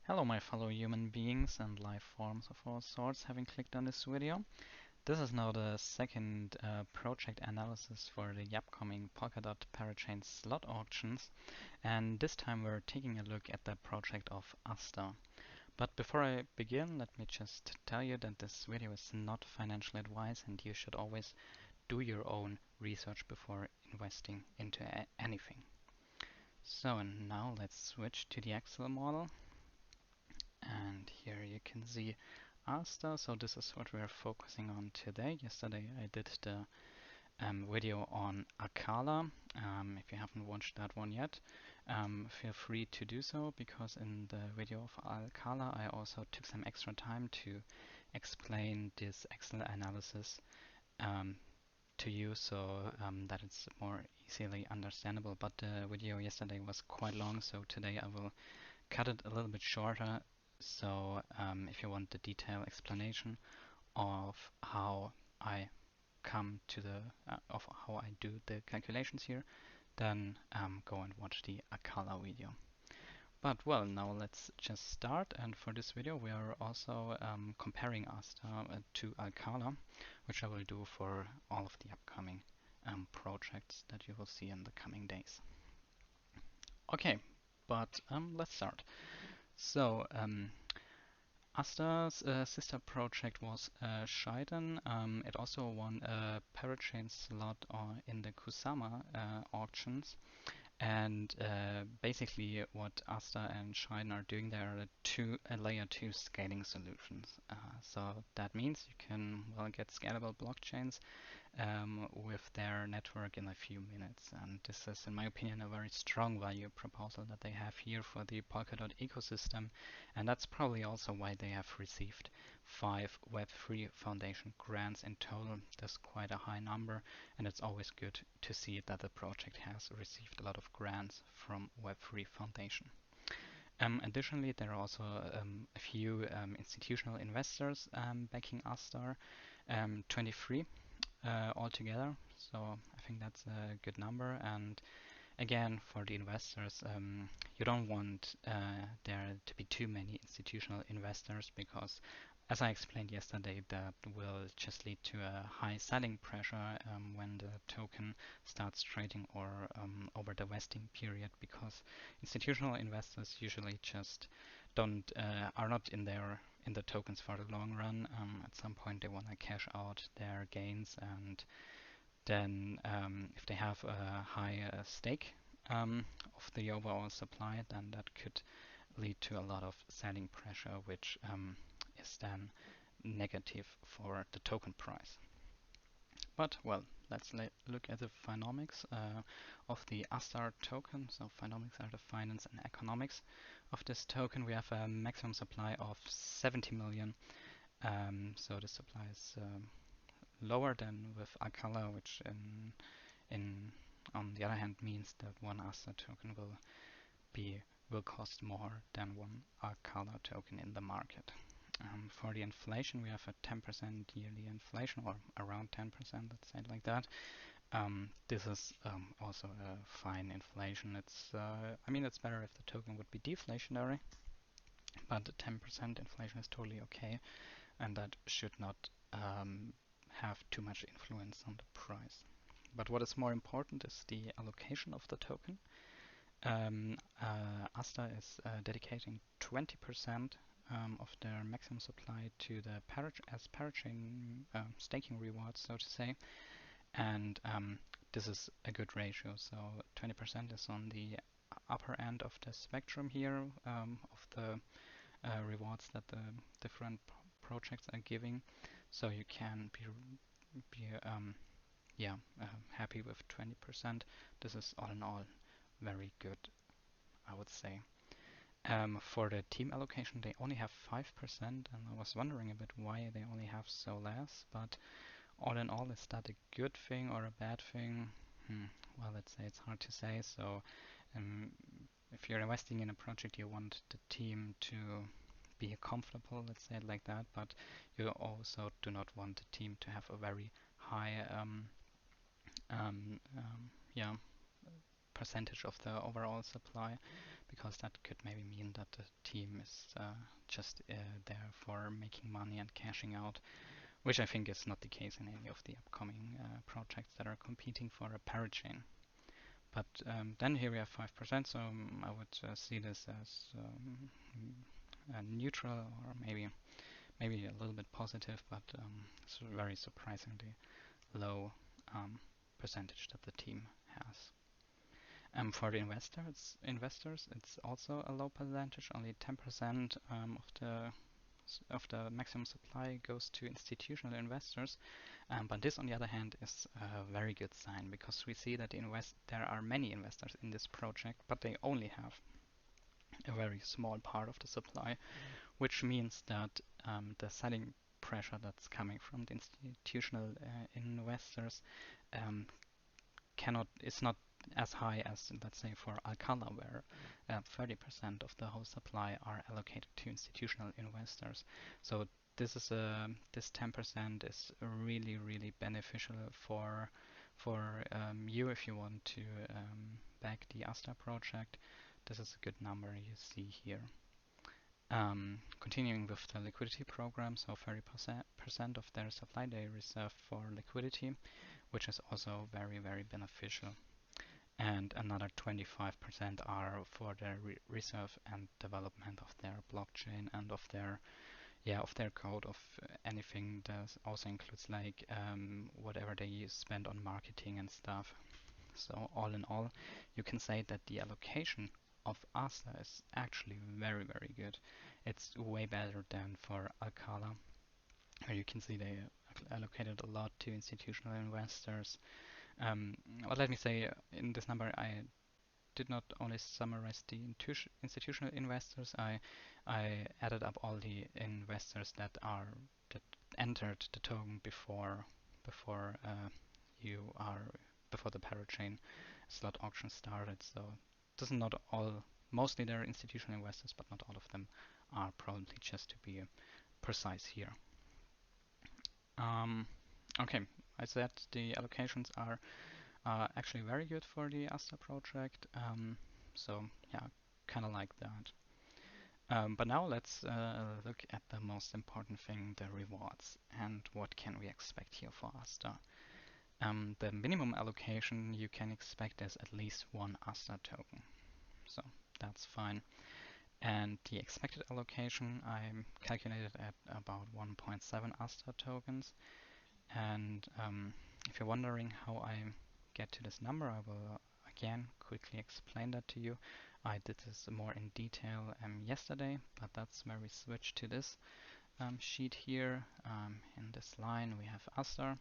Hello my fellow human beings and life forms of all sorts having clicked on this video. This is now the second project analysis for the upcoming Polkadot Parachain Slot Auctions, and this time we're taking a look at the project of Astar. But before I begin, let me just tell you that this video is not financial advice and you should always do your own research before investing into anything. So now let's switch to the Excel model. And here you can see Astar. So this is what we're focusing on today. Yesterday I did the video on ACALA. If you haven't watched that one yet, feel free to do so, because in the video of ACALA I also took some extra time to explain this Excel analysis to you, so that it's more easily understandable. But the video yesterday was quite long, so today I will cut it a little bit shorter. So if you want the detailed explanation of how I come to of how I do the calculations here, then go and watch the ACALA video. But well, now let's just start. And for this video we are also comparing Astar to ACALA, which I will do for all of the upcoming projects that you will see in the coming days. Okay, but let's start. So Astar's sister project was Scheiden. It also won a Parachain slot in the Kusama auctions. And basically what Astar and Scheiden are doing, they are layer 2 scaling solutions. So that means you can get scalable blockchains with their network in a few minutes. And this is, in my opinion, a very strong value proposal that they have here for the Polkadot ecosystem. And that's probably also why they have received 5 Web3 Foundation grants in total. That's quite a high number, and it's always good to see that the project has received a lot of grants from Web3 Foundation. Additionally, there are also a few institutional investors backing Astar, 23 altogether. So I think that's a good number. And again, for the investors, you don't want there to be too many institutional investors, because as I explained yesterday, that will just lead to a high selling pressure when the token starts trading or over the vesting period, because institutional investors usually just are not in the tokens for the long run. At some point they want to cash out their gains, and then if they have a high stake of the overall supply, then that could lead to a lot of selling pressure, which is then negative for the token price. But well, let's look at the Phenomics of the Astar token. So Phenomics are the finance and economics of this token. We have a maximum supply of 70 million. So the supply is lower than with ACALA, which on the other hand means that one Astar token will cost more than one ACALA token in the market. For the inflation, we have a 10% yearly inflation, or around 10%, let's say it like that. This is also a fine inflation. I mean, it's better if the token would be deflationary, but 10% inflation is totally okay, and that should not have too much influence on the price. But what is more important is the allocation of the token. Astar is dedicating 20% of their maximum supply to the parachain staking rewards, so to say, and this is a good ratio. So 20% is on the upper end of the spectrum here of the rewards that the different projects are giving. So you can be happy with 20%. This is all in all very good, I would say. For the team allocation, they only have 5%, and I was wondering a bit why they only have so less, but all in all, is that a good thing or a bad thing? Well, let's say it's hard to say. So if you're investing in a project, you want the team to be comfortable, let's say it like that, but you also do not want the team to have a very high percentage of the overall supply, because that could maybe mean that the team is just there for making money and cashing out, which I think is not the case in any of the upcoming projects that are competing for a parachain. But then here we have 5%, so I would see this as neutral, or maybe a little bit positive, but it's a very surprisingly low percentage that the team has. For the investors, it's also a low percentage. Only 10% of the maximum supply goes to institutional investors. But this, on the other hand, is a very good sign, because we see that there are many investors in this project, but they only have a very small part of the supply, which means that the selling pressure that's coming from the institutional investors is not as high as, let's say, for ACALA, where 30% of the whole supply are allocated to institutional investors. So this 10% is really, really beneficial for you if you want to back the Astar project. This is a good number you see here. Continuing with the liquidity program, so 30% of their supply they reserve for liquidity, which is also very, very beneficial. And another 25% are for the reserve and development of their blockchain and of their code, of anything that also includes like whatever they spend on marketing and stuff. So all in all, you can say that the allocation of Astar is actually very, very good. It's way better than for ACALA, where you can see they allocated a lot to institutional investors. But let me say, in this number, I did not only summarize the institutional investors. I added up all the investors that entered the token before the Parachain Slot Auction started. So this is not all. Mostly they're institutional investors, but not all of them are, probably, just to be precise here. Okay, I said the allocations are actually very good for the Astar project. So yeah, kind of like that. But now let's look at the most important thing, the rewards, and what can we expect here for Astar. The minimum allocation you can expect is at least one Astar token, so that's fine. And the expected allocation I calculated at about 1.7 Astar tokens. And if you're wondering how I get to this number, I will again quickly explain that to you. I did this more in detail yesterday, but that's where we switch to this sheet here. In this line we have Astar,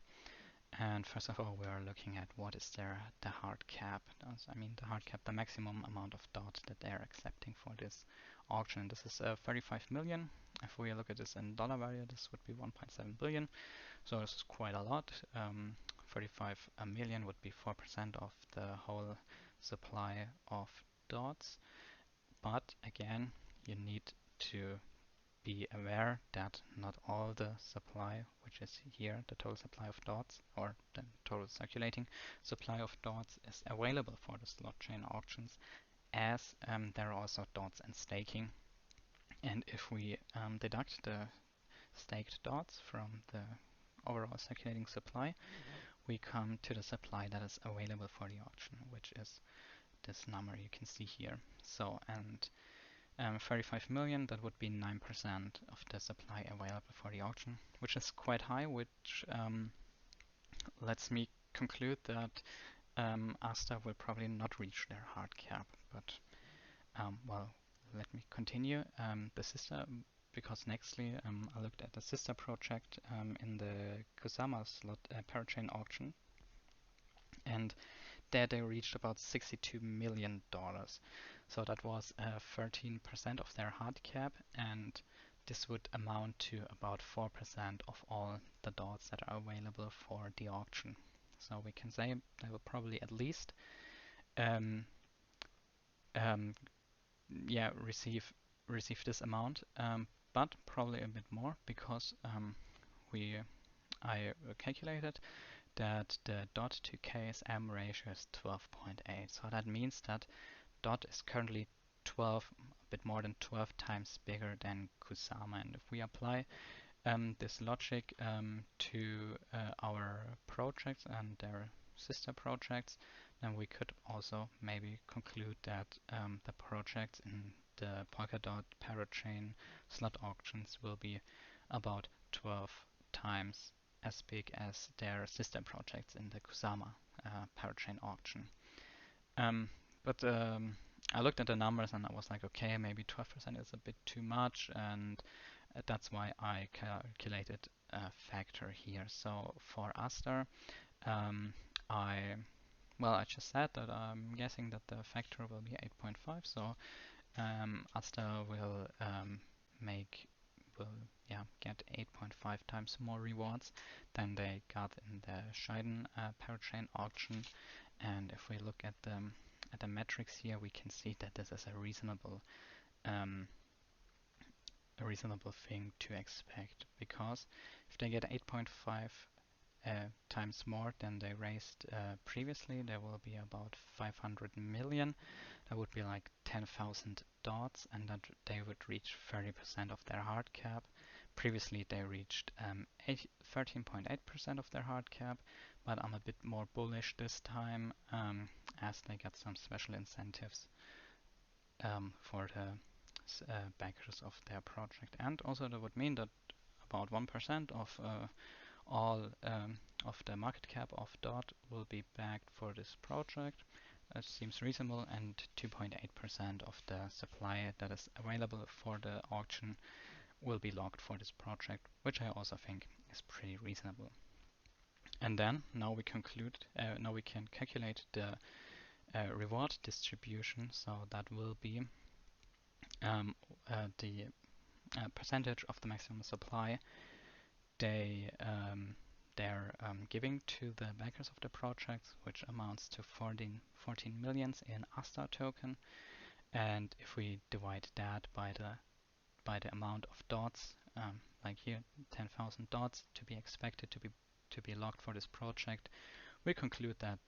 and first of all we are looking at what is the hard cap. I mean the hard cap, the maximum amount of dots that they are accepting for this auction. This is 35 million. If we look at this in dollar value, this would be 1.7 billion. So this is quite a lot. 35 million would be 4% of the whole supply of dots. But again, you need to be aware that not all the supply, which is here, the total supply of dots, or the total circulating supply of dots, is available for the slot chain auctions, as there are also dots and staking. And if we deduct the staked dots from the overall circulating supply, we come to the supply that is available for the auction, which is this number you can see here. So, and 35 million, that would be 9% of the supply available for the auction, which is quite high, which lets me conclude that Astar will probably not reach their hard cap. But well, let me continue. Because nextly I looked at the sister project in the Kusama slot Parachain auction, and there they reached about $62 million. So that was 13% of their hard cap, and this would amount to about 4% of all the dots that are available for the auction. So we can say they will probably at least receive this amount, but probably a bit more, because I calculated that the DOT to KSM ratio is 12.8. So that means that DOT is currently a bit more than 12 times bigger than Kusama. And if we apply this logic to our projects and their sister projects, then we could also maybe conclude that the projects in the Polkadot Parachain Slot Auctions will be about 12 times as big as their sister projects in the Kusama Parachain auction. But I looked at the numbers and I was like, okay, maybe 12% is a bit too much, and that's why I calculated a factor here. So for Astar, I just said that I'm guessing that the factor will be 8.5. So Astar will get 8.5 times more rewards than they got in the Scheiden Parachain auction. And if we look at the metrics here, we can see that this is a reasonable thing to expect, because if they get 8.5 times more than they raised previously, there will be about 500 million. That would be like 10,000 dots, and that they would reach 30% of their hard cap. Previously they reached 13.8% of their hard cap, but I'm a bit more bullish this time as they get some special incentives for the backers of their project. And also that would mean that about 1% of all of the market cap of DOT will be backed for this project. It seems reasonable, and 2.8% of the supply that is available for the auction will be locked for this project, which I also think is pretty reasonable. And then now we can calculate the reward distribution. So that will be the percentage of the maximum supply they're giving to the backers of the projects, which amounts to 14 millions in Astar token. And if we divide that by the amount of dots, like here, 10,000 dots to be expected to be locked for this project, we conclude that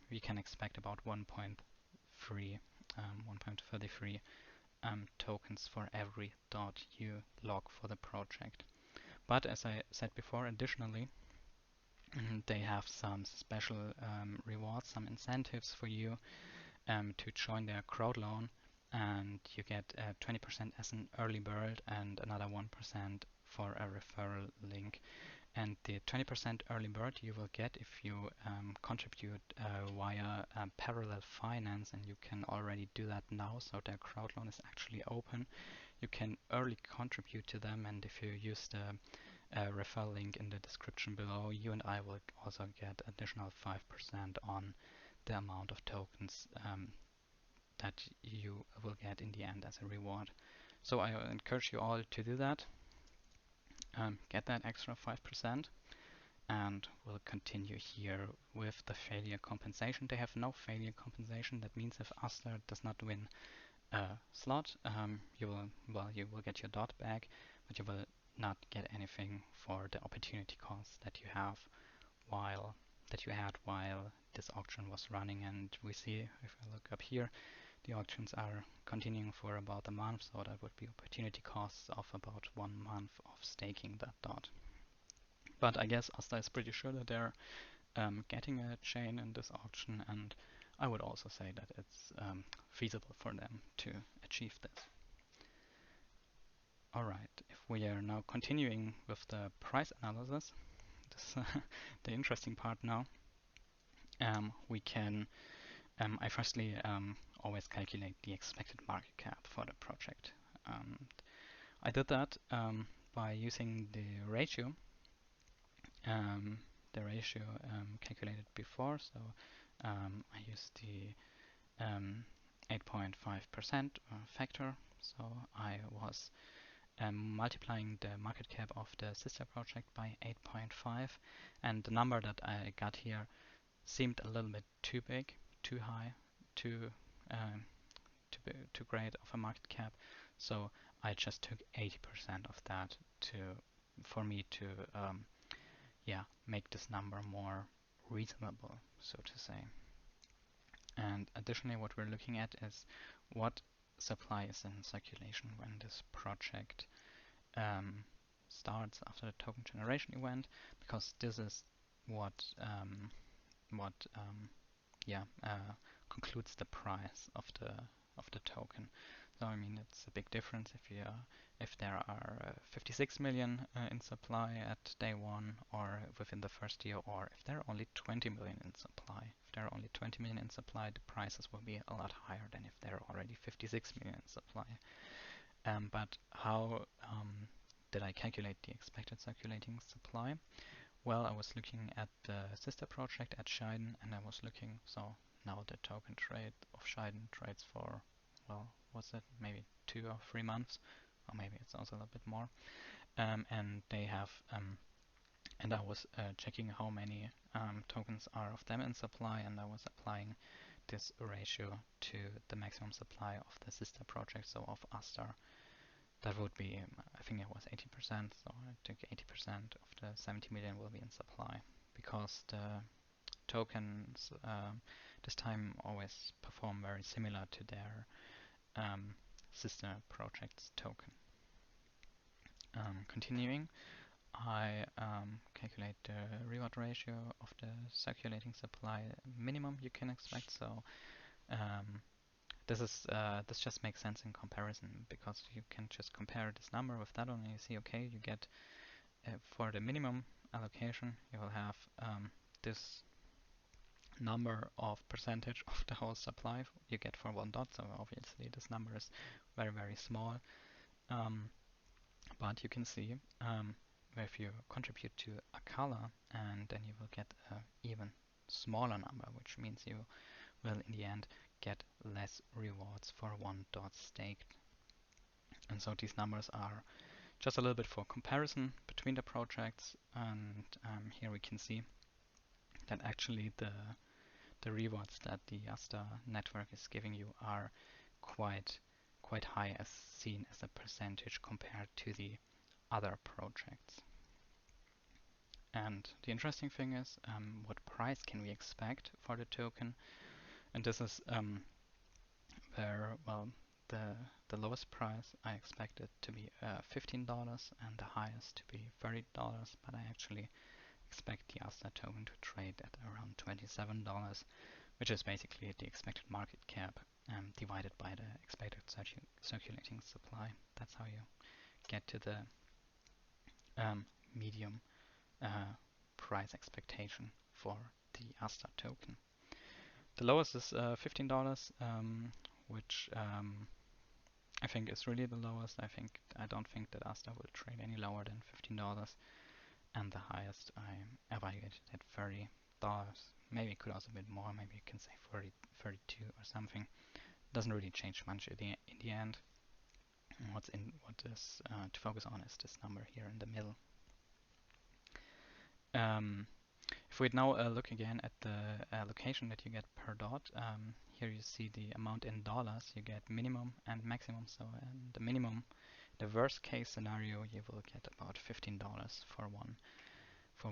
we can expect about 1.33 tokens for every dot you lock for the project. But as I said before, additionally, they have some special rewards, some incentives for you to join their Crowdloan, and you get 20% as an early bird and another 1% for a referral link. And the 20% early bird you will get if you contribute via Parallel Finance, and you can already do that now, so their Crowdloan is actually open. You can early contribute to them, and if you use the referral link in the description below, you and I will also get additional 5% on the amount of tokens that you will get in the end as a reward. So I encourage you all to do that. Get that extra 5%, and we'll continue here with the failure compensation. They have no failure compensation. That means if Astar does not win a slot, you will get your dot back, but you will not get anything for the opportunity cost that you had while this auction was running. And we see, if I look up here, the auctions are continuing for about a month, so that would be opportunity costs of about 1 month of staking that dot. But I guess Astar is pretty sure that they're getting a chain in this auction, and I would also say that it's feasible for them to achieve this. Alright, if we are now continuing with the price analysis, this the interesting part now, we can I firstly always calculate the expected market cap for the project. I did that by using the ratio calculated before. So I used the 8.5% factor. So I was multiplying the market cap of the sister project by 8.5, and the number that I got here seemed a little bit too big, too high, too great of a market cap. So I just took 80% of that for me to make this number more reasonable, so to say. And additionally, what we're looking at is what supply is in circulation when this project starts after the token generation event, because this is what what yeah concludes the price of the token. So I mean, it's a big difference if there are 56 million in supply at day one or within the first year, or if there are only 20 million in supply. If there are only 20 million in supply, the prices will be a lot higher than if there are already 56 million in supply. But how did I calculate the expected circulating supply? Well, I was looking at the sister project at Scheiden, and I was looking, so now the token trade of Scheiden trades for, well, what's it, maybe 2 or 3 months, or maybe it's also a little bit more. And they have, and I was checking how many tokens are of them in supply, and I was applying this ratio to the maximum supply of the sister project, so of Astar. That would be, I think it was 80%, so I took 80% of the 70 million will be in supply, because the tokens this time always perform very similar to their sister project's token. Continuing, I calculate the reward ratio of the circulating supply minimum you can expect. So this just makes sense in comparison, because you can just compare this number with that one, and you see, okay, you get for the minimum allocation, you will have this number of percentage of the whole supply you get for one dot. So obviously this number is very, very small. But you can see if you contribute to ACALA, and then you will get an even smaller number, which means you will in the end get less rewards for one dot staked. And so these numbers are just a little bit for comparison between the projects, and here we can see that actually the rewards that the Astar network is giving you are quite high, as seen as a percentage compared to the other projects. And the interesting thing is, what price can we expect for the token? And this is where, well, the lowest price I expect it to be $15 and the highest to be $30, but I actually expect the Astar token to trade at around $27, which is basically the expected market cap divided by the expected circulating supply. That's how you get to the medium price expectation for the Astar token. The lowest is $15, which I think is really the lowest. I don't think that Astar will trade any lower than $15, and the highest I evaluated at $30. Maybe it could also be more. Maybe you can say 30, 32 or something. Doesn't really change much in the end. What is to focus on is this number here in the middle. If we now look again at the allocation that you get per dot, here you see the amount in dollars you get minimum and maximum. So in the minimum, the worst case scenario, you will get about $15 for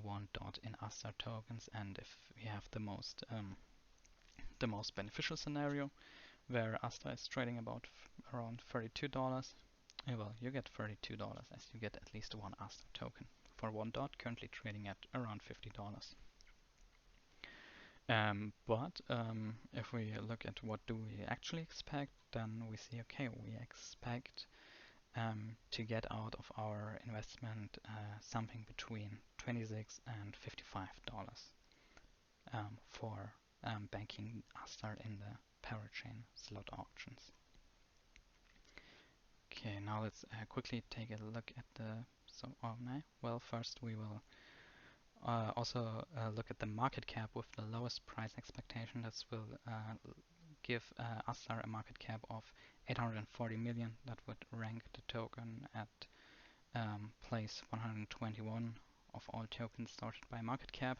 one dot in Astar tokens. And if we have the most beneficial scenario, where Astar is trading about around $32, well, you get $32 as you get at least one Astar token for one dot, currently trading at around $50. But if we look at what do we actually expect, then we see, okay, we expect to get out of our investment something between $26 and $55 for banking Astar in the Parachain Slot Auctions. Okay, now let's quickly take a look at the well, first we will also look at the market cap with the lowest price expectation. This will give Astar a market cap of 840 million. That would rank the token at place 121 of all tokens sorted by market cap.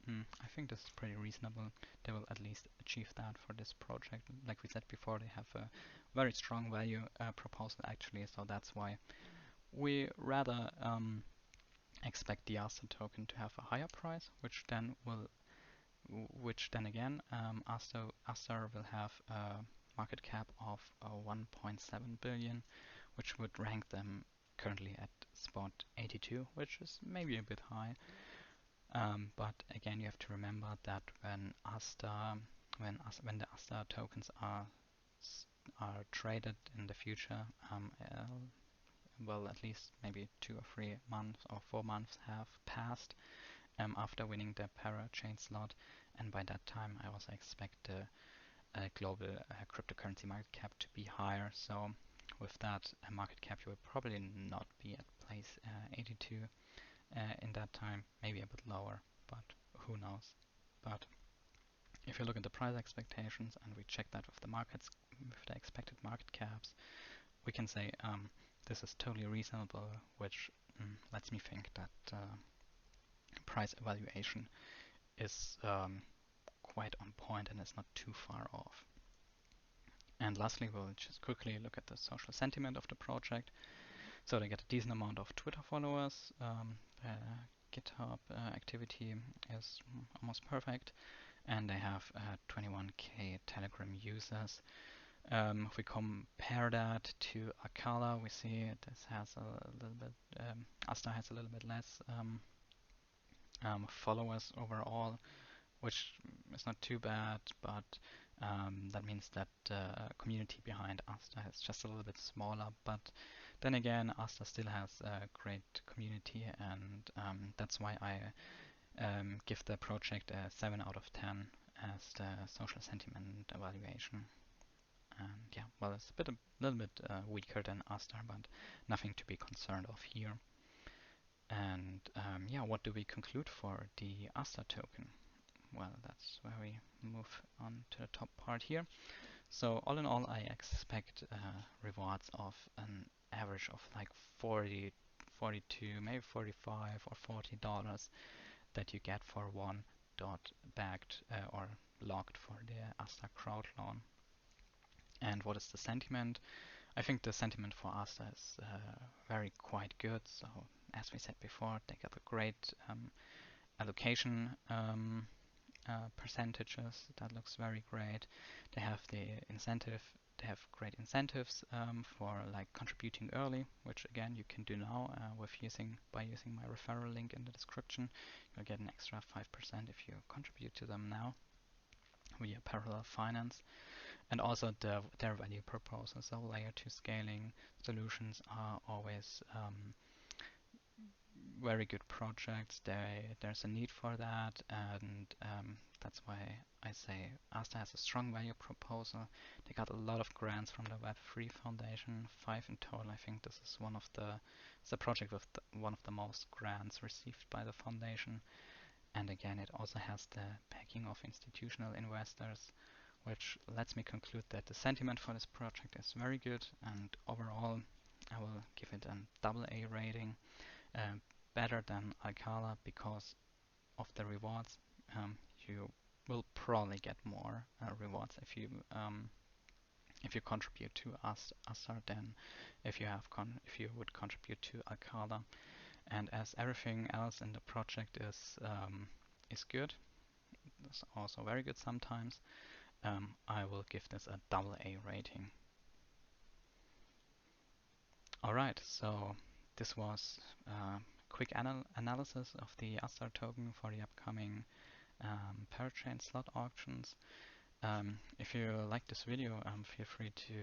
I think this is pretty reasonable. They will at least achieve that for this project. Like we said before, they have a very strong value proposal actually, so that's why we rather expect the Astar token to have a higher price, which then will which then again, Astar will have a market cap of 1.7 billion, which would rank them currently at spot 82, which is maybe a bit high. But again, you have to remember that when the Astar tokens are traded in the future, well, at least maybe 2 or 3 months or 4 months have passed after winning the Parachain slot, and by that time I also expect the global cryptocurrency market cap to be higher. So with that market cap, you will probably not be at place 82 in that time, maybe a bit lower, but who knows. But if you look at the price expectations and we check that with the markets, with the expected market caps, we can say this is totally reasonable, which lets me think that price evaluation is quite on point and is not too far off. And lastly, we'll just quickly look at the social sentiment of the project. So they get a decent amount of Twitter followers. GitHub activity is almost perfect, and they have 21k Telegram users. If we compare that to ACALA, we see this has a little bit, Astar has a little bit less followers overall, which is not too bad, but that means that the community behind Astar is just a little bit smaller. But then again, Astar still has a great community, and that's why I give the project a 7 out of 10 as the social sentiment evaluation. And yeah, well, it's a little bit weaker than Astar, but nothing to be concerned of here. And yeah, what do we conclude for the Astar token? Well, that's where we move on to the top part here. So all in all, I expect rewards of an average of like 40, 42, maybe 45 or $40 that you get for one dot backed or locked for the Astar Crowdloan. And what is the sentiment? I think the sentiment for Astar is very quite good. So as we said before, they got a great allocation percentages. That looks very great. They have the incentive. They have great incentives for like contributing early, which again you can do now by using my referral link in the description. You'll get an extra 5% if you contribute to them now via Parallel Finance. And also their value proposal. So layer 2 scaling solutions are always very good projects. There's a need for that, and that's why I say Astar has a strong value proposal. They got a lot of grants from the Web3 Foundation, 5 in total. I think this is it's a project with one of the most grants received by the foundation. And again, it also has the backing of institutional investors, which lets me conclude that the sentiment for this project is very good, and overall I will give it an AA rating. Better than ACALA because of the rewards. You will probably get more rewards if you contribute to Astar than if you would contribute to ACALA. And as everything else in the project is good, it's also very good sometimes, I will give this a AA rating. Alright, so this was quick analysis of the Astar token for the upcoming Parachain Slot Auctions. If you like this video, feel free to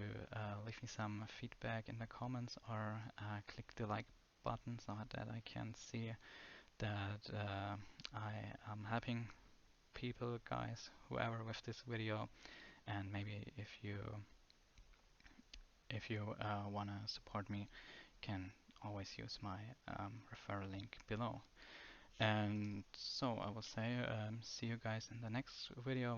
leave me some feedback in the comments or click the like button so that I can see that I am helping people, guys, whoever with this video. And maybe if you want to support me, can always use my referral link below. And so I will say see you guys in the next video.